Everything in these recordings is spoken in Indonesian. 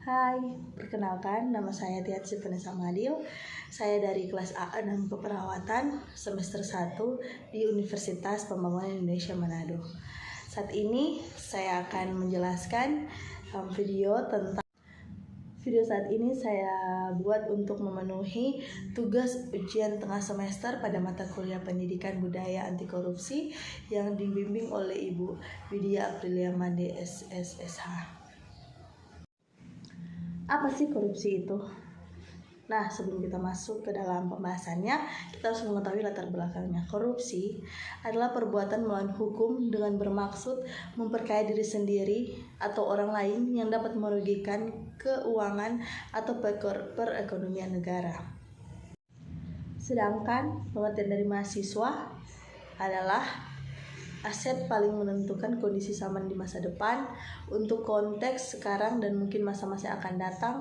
Hai, perkenalkan nama saya Tiatsi Vanessa Madil. Saya dari kelas A6 Keperawatan semester 1 di Universitas Pembangunan Indonesia Manado. Saat ini saya akan menjelaskan video saat ini saya buat untuk memenuhi tugas ujian tengah semester pada mata kuliah Pendidikan Budaya Anti Korupsi yang dibimbing oleh Ibu Widya Aprilia Made SSSH. Apa sih korupsi itu? Nah, sebelum kita masuk ke dalam pembahasannya, kita harus mengetahui latar belakangnya. Korupsi adalah perbuatan melawan hukum dengan bermaksud memperkaya diri sendiri atau orang lain yang dapat merugikan keuangan atau perekonomian negara. Sedangkan pengertian dari mahasiswa adalah aset paling menentukan kondisi zaman di masa depan untuk konteks sekarang dan mungkin masa-masa yang akan datang.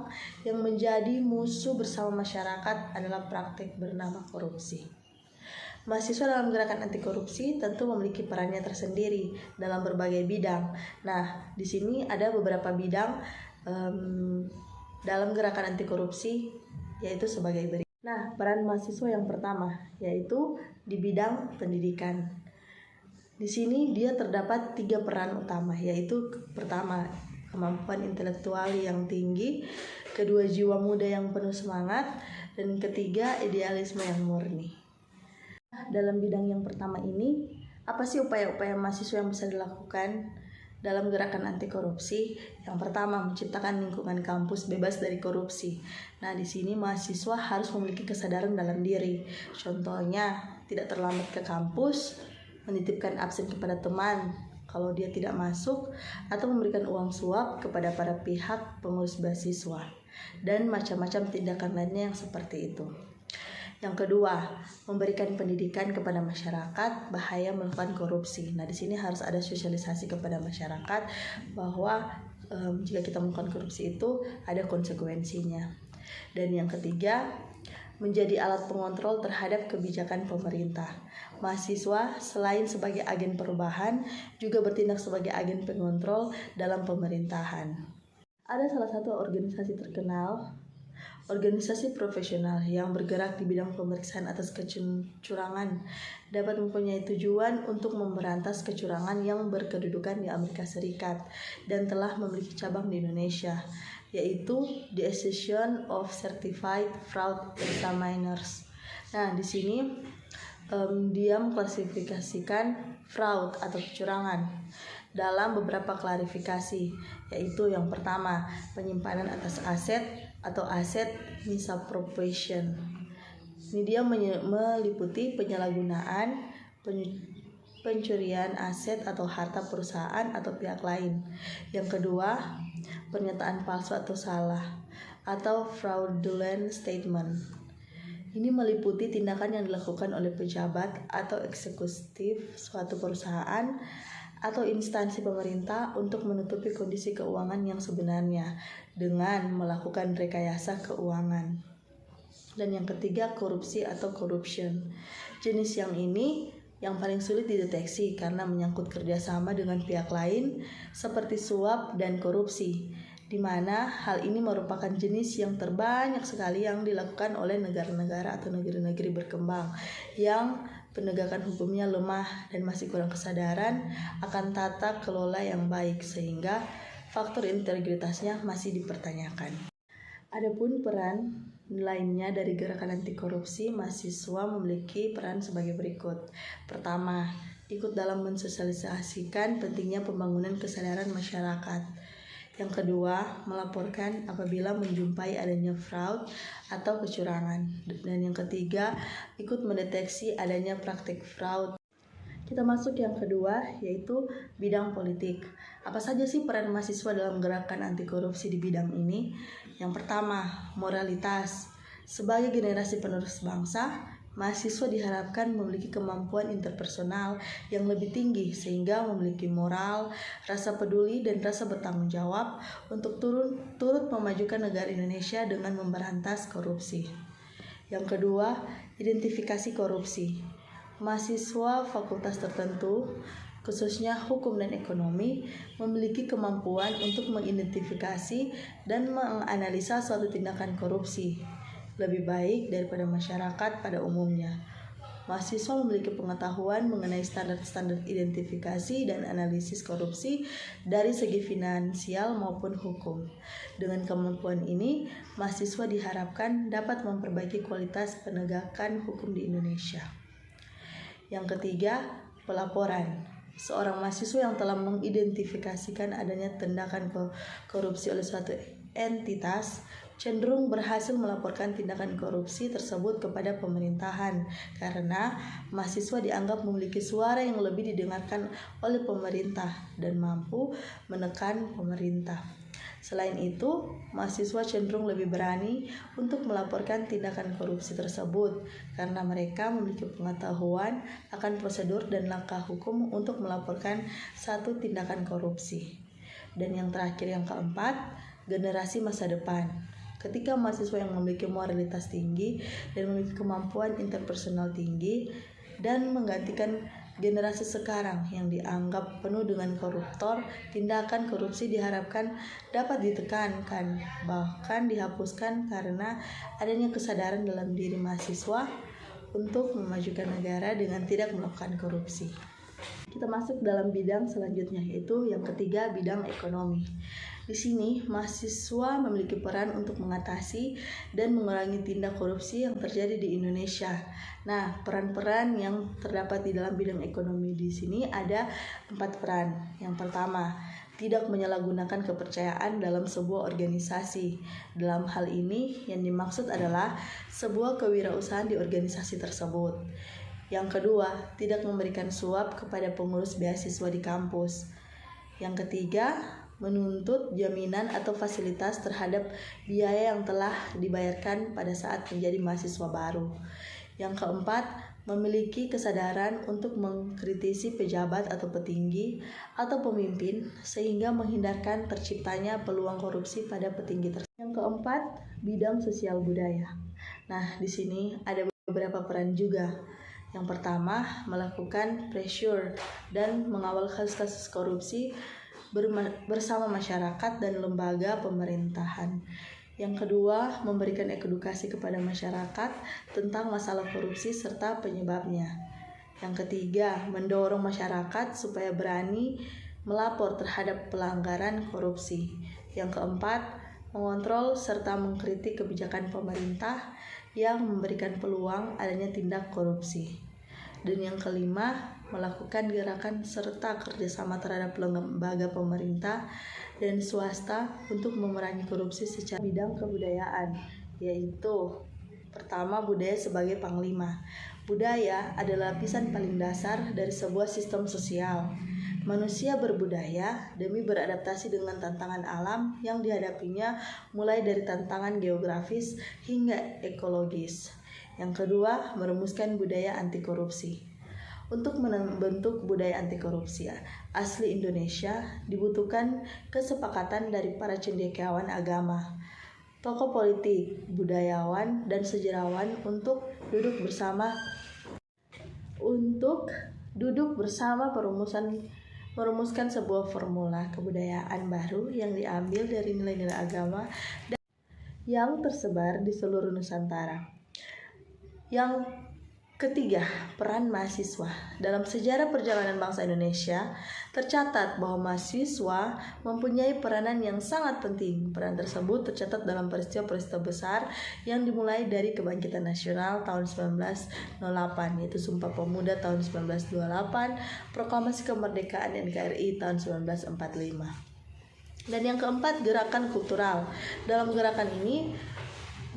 Yang menjadi musuh bersama masyarakat adalah praktik bernama korupsi. Mahasiswa dalam gerakan anti korupsi tentu memiliki perannya tersendiri dalam berbagai bidang. Nah, di sini ada beberapa bidang dalam gerakan anti korupsi, yaitu sebagai berikut. Nah, peran mahasiswa yang pertama yaitu di bidang pendidikan. Di sini dia terdapat 3 peran utama, yaitu pertama, kemampuan intelektual yang tinggi, kedua, jiwa muda yang penuh semangat, dan ketiga, idealisme yang murni. Dalam bidang yang pertama ini, apa sih upaya-upaya mahasiswa yang bisa dilakukan dalam gerakan anti korupsi? Yang pertama, menciptakan lingkungan kampus bebas dari korupsi. Nah, di sini mahasiswa harus memiliki kesadaran dalam diri. Contohnya, tidak terlambat ke kampus, menitipkan absen kepada teman kalau dia tidak masuk, atau memberikan uang suap kepada para pihak pengurus beasiswa, dan macam-macam tindakan lainnya yang seperti itu. Yang kedua, memberikan pendidikan kepada masyarakat bahaya melakukan korupsi. Nah, di sini harus ada sosialisasi kepada masyarakat bahwa jika kita melakukan korupsi itu ada konsekuensinya. Dan yang ketiga, menjadi alat pengontrol terhadap kebijakan pemerintah. Mahasiswa selain sebagai agen perubahan juga bertindak sebagai agen pengontrol dalam pemerintahan. Ada salah satu organisasi terkenal, organisasi profesional yang bergerak di bidang pemeriksaan atas kecurangan, dapat mempunyai tujuan untuk memberantas kecurangan yang berkedudukan di Amerika Serikat dan telah memiliki cabang di Indonesia, yaitu The Association of Certified Fraud Examiners. Nah, di sini dia mengklasifikasikan fraud atau kecurangan dalam beberapa klarifikasi, yaitu yang pertama, penyimpanan atas aset atau aset misappropriation. Ini dia meliputi penyalahgunaan, pencurian aset atau harta perusahaan atau pihak lain. Yang kedua, pernyataan palsu atau salah atau fraudulent statement. Ini meliputi tindakan yang dilakukan oleh pejabat atau eksekutif suatu perusahaan atau instansi pemerintah untuk menutupi kondisi keuangan yang sebenarnya dengan melakukan rekayasa keuangan. Dan yang ketiga, korupsi atau corruption. Jenis yang ini yang paling sulit dideteksi karena menyangkut kerjasama dengan pihak lain seperti suap dan korupsi, di mana hal ini merupakan jenis yang terbanyak sekali yang dilakukan oleh negara-negara atau negeri-negeri berkembang yang penegakan hukumnya lemah dan masih kurang kesadaran akan tata kelola yang baik, sehingga faktor integritasnya masih dipertanyakan. Adapun peran lainnya dari gerakan anti korupsi, mahasiswa memiliki peran sebagai berikut. Pertama, ikut dalam mensosialisasikan pentingnya pembangunan kesadaran masyarakat. Yang kedua, melaporkan apabila menjumpai adanya fraud atau kecurangan. Dan yang ketiga, ikut mendeteksi adanya praktik fraud. Kita masuk yang kedua, yaitu bidang politik. Apa saja sih peran mahasiswa dalam gerakan anti korupsi di bidang ini? Yang pertama, moralitas. Sebagai generasi penerus bangsa, mahasiswa diharapkan memiliki kemampuan interpersonal yang lebih tinggi sehingga memiliki moral, rasa peduli, dan rasa bertanggung jawab untuk turut memajukan negara Indonesia dengan memberantas korupsi. Yang kedua, identifikasi korupsi. Mahasiswa fakultas tertentu khususnya hukum dan ekonomi, memiliki kemampuan untuk mengidentifikasi dan menganalisa suatu tindakan korupsi lebih baik daripada masyarakat pada umumnya. Mahasiswa memiliki pengetahuan mengenai standar-standar identifikasi dan analisis korupsi dari segi finansial maupun hukum. Dengan kemampuan ini, mahasiswa diharapkan dapat memperbaiki kualitas penegakan hukum di Indonesia. Yang ketiga, pelaporan. Seorang mahasiswa yang telah mengidentifikasikan adanya tindakan korupsi oleh suatu entitas cenderung berhasil melaporkan tindakan korupsi tersebut kepada pemerintahan karena mahasiswa dianggap memiliki suara yang lebih didengarkan oleh pemerintah dan mampu menekan pemerintah. Selain itu, mahasiswa cenderung lebih berani untuk melaporkan tindakan korupsi tersebut karena mereka memiliki pengetahuan akan prosedur dan langkah hukum untuk melaporkan satu tindakan korupsi. Dan yang terakhir, yang keempat, generasi masa depan. Ketika mahasiswa yang memiliki moralitas tinggi dan memiliki kemampuan interpersonal tinggi dan menggantikan generasi sekarang yang dianggap penuh dengan koruptor, tindakan korupsi diharapkan dapat ditekankan, bahkan dihapuskan karena adanya kesadaran dalam diri mahasiswa untuk memajukan negara dengan tidak melakukan korupsi. Kita masuk dalam bidang selanjutnya, yaitu yang ketiga, bidang ekonomi. Di sini, mahasiswa memiliki peran untuk mengatasi dan mengurangi tindak korupsi yang terjadi di Indonesia. Nah, peran-peran yang terdapat di dalam bidang ekonomi di sini ada 4 peran. Yang pertama, tidak menyalahgunakan kepercayaan dalam sebuah organisasi. Dalam hal ini, yang dimaksud adalah sebuah kewirausahaan di organisasi tersebut. Yang kedua, tidak memberikan suap kepada pengurus beasiswa di kampus. Yang ketiga, menuntut jaminan atau fasilitas terhadap biaya yang telah dibayarkan pada saat menjadi mahasiswa baru. Yang keempat, memiliki kesadaran untuk mengkritisi pejabat atau petinggi atau pemimpin sehingga menghindarkan terciptanya peluang korupsi pada petinggi tersebut. Yang keempat, bidang sosial budaya. Nah, di sini ada beberapa peran juga. Yang pertama, melakukan pressure dan mengawal kasus-kasus korupsi bersama masyarakat dan lembaga pemerintahan. Yang kedua, memberikan edukasi kepada masyarakat tentang masalah korupsi serta penyebabnya. Yang ketiga, mendorong masyarakat supaya berani melapor terhadap pelanggaran korupsi. Yang keempat, mengontrol serta mengkritik kebijakan pemerintah yang memberikan peluang adanya tindak korupsi. Dan yang kelima, melakukan gerakan serta kerjasama terhadap lembaga pemerintah dan swasta untuk memerangi korupsi secara bidang kebudayaan, yaitu pertama, budaya sebagai panglima. Budaya adalah lapisan paling dasar dari sebuah sistem sosial. Manusia berbudaya demi beradaptasi dengan tantangan alam yang dihadapinya, mulai dari tantangan geografis hingga ekologis. Yang kedua, merumuskan budaya anti korupsi. Untuk membentuk budaya anti korupsi asli Indonesia dibutuhkan kesepakatan dari para cendekiawan agama, tokoh politik, budayawan, dan sejarawan untuk duduk bersama merumuskan sebuah formula kebudayaan baru yang diambil dari nilai-nilai agama yang tersebar di seluruh Nusantara. Yang ketiga, peran mahasiswa. Dalam sejarah perjalanan bangsa Indonesia, tercatat bahwa mahasiswa mempunyai peranan yang sangat penting. Peran tersebut tercatat dalam peristiwa-peristiwa besar yang dimulai dari Kebangkitan Nasional tahun 1908, yaitu Sumpah Pemuda tahun 1928, Proklamasi Kemerdekaan NKRI tahun 1945. Dan yang keempat, gerakan kultural. Dalam gerakan ini,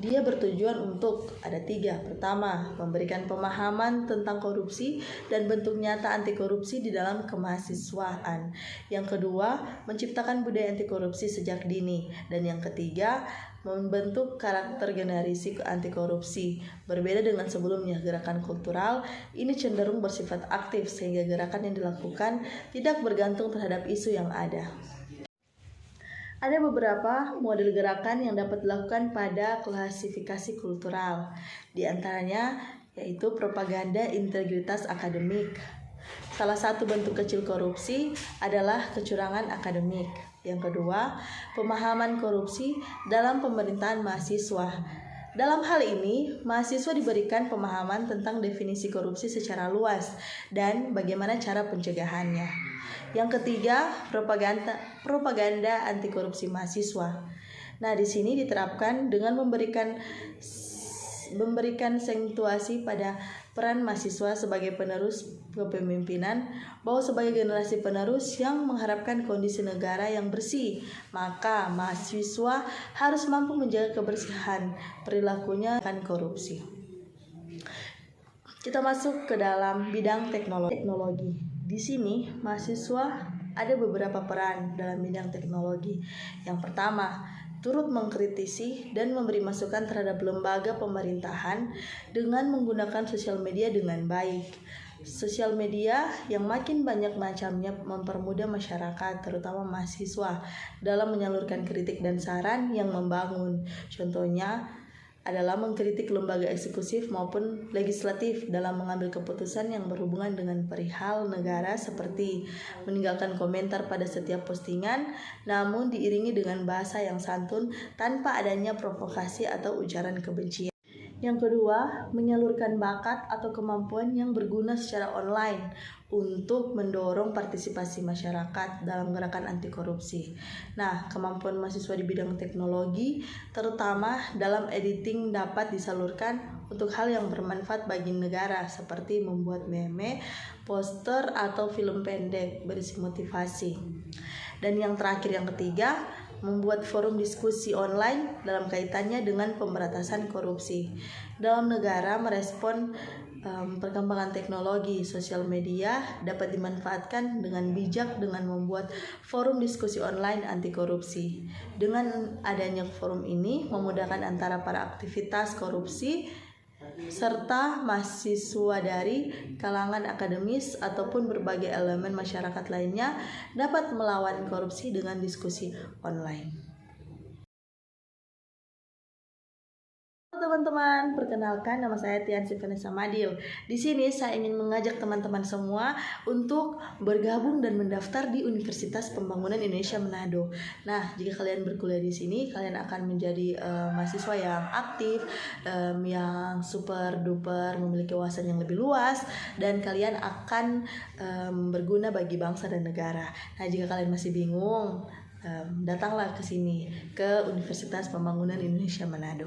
dia bertujuan untuk ada 3. Pertama, memberikan pemahaman tentang korupsi dan bentuk nyata anti korupsi di dalam kemahasiswaan. Yang kedua, menciptakan budaya anti korupsi sejak dini. Dan yang ketiga, membentuk karakter generasi anti korupsi. Berbeda dengan sebelumnya, gerakan kultural ini cenderung bersifat aktif sehingga gerakan yang dilakukan tidak bergantung terhadap isu yang ada. Ada beberapa model gerakan yang dapat dilakukan pada klasifikasi kultural. Di antaranya yaitu propaganda integritas akademik, Salah satu bentuk kecil korupsi adalah kecurangan akademik. Yang kedua, pemahaman korupsi dalam pemerintahan mahasiswa. Dalam hal ini, mahasiswa diberikan pemahaman tentang definisi korupsi secara luas dan bagaimana cara pencegahannya. Yang ketiga, propaganda anti korupsi mahasiswa. Nah, di sini diterapkan dengan memberikan sentuasi pada peran mahasiswa sebagai penerus kepemimpinan, bahwa sebagai generasi penerus yang mengharapkan kondisi negara yang bersih, maka mahasiswa harus mampu menjaga kebersihan perilakunya akan korupsi. Kita masuk ke dalam bidang teknologi. Di sini mahasiswa ada beberapa peran dalam bidang teknologi. Yang pertama, turut mengkritisi dan memberi masukan terhadap lembaga pemerintahan dengan menggunakan sosial media dengan baik. Sosial media yang makin banyak macamnya mempermudah masyarakat, terutama mahasiswa, dalam menyalurkan kritik dan saran yang membangun. Contohnya adalah mengkritik lembaga eksekutif maupun legislatif dalam mengambil keputusan yang berhubungan dengan perihal negara, seperti meninggalkan komentar pada setiap postingan namun diiringi dengan bahasa yang santun tanpa adanya provokasi atau ujaran kebencian. Yang kedua, menyalurkan bakat atau kemampuan yang berguna secara online untuk mendorong partisipasi masyarakat dalam gerakan anti korupsi. Nah, kemampuan mahasiswa di bidang teknologi, terutama dalam editing, dapat disalurkan untuk hal yang bermanfaat bagi negara, seperti membuat meme, poster, atau film pendek berisi motivasi. Dan yang terakhir, yang ketiga, membuat forum diskusi online dalam kaitannya dengan pemberantasan korupsi. Dalam negara merespon perkembangan teknologi, sosial media dapat dimanfaatkan dengan bijak dengan membuat forum diskusi online anti korupsi. Dengan adanya forum ini memudahkan antara para aktivitas korupsi serta mahasiswa dari kalangan akademis ataupun berbagai elemen masyarakat lainnya dapat melawan korupsi dengan diskusi online. Teman-teman, perkenalkan nama saya Tiansi Vanessa Madil. Di sini saya ingin mengajak teman-teman semua untuk bergabung dan mendaftar di Universitas Pembangunan Indonesia Manado. Nah, jika kalian berkuliah di sini, kalian akan menjadi mahasiswa yang aktif, yang super duper memiliki wawasan yang lebih luas, dan kalian akan berguna bagi bangsa dan negara. Nah, jika kalian masih bingung, datanglah ke sini, ke Universitas Pembangunan Indonesia Manado.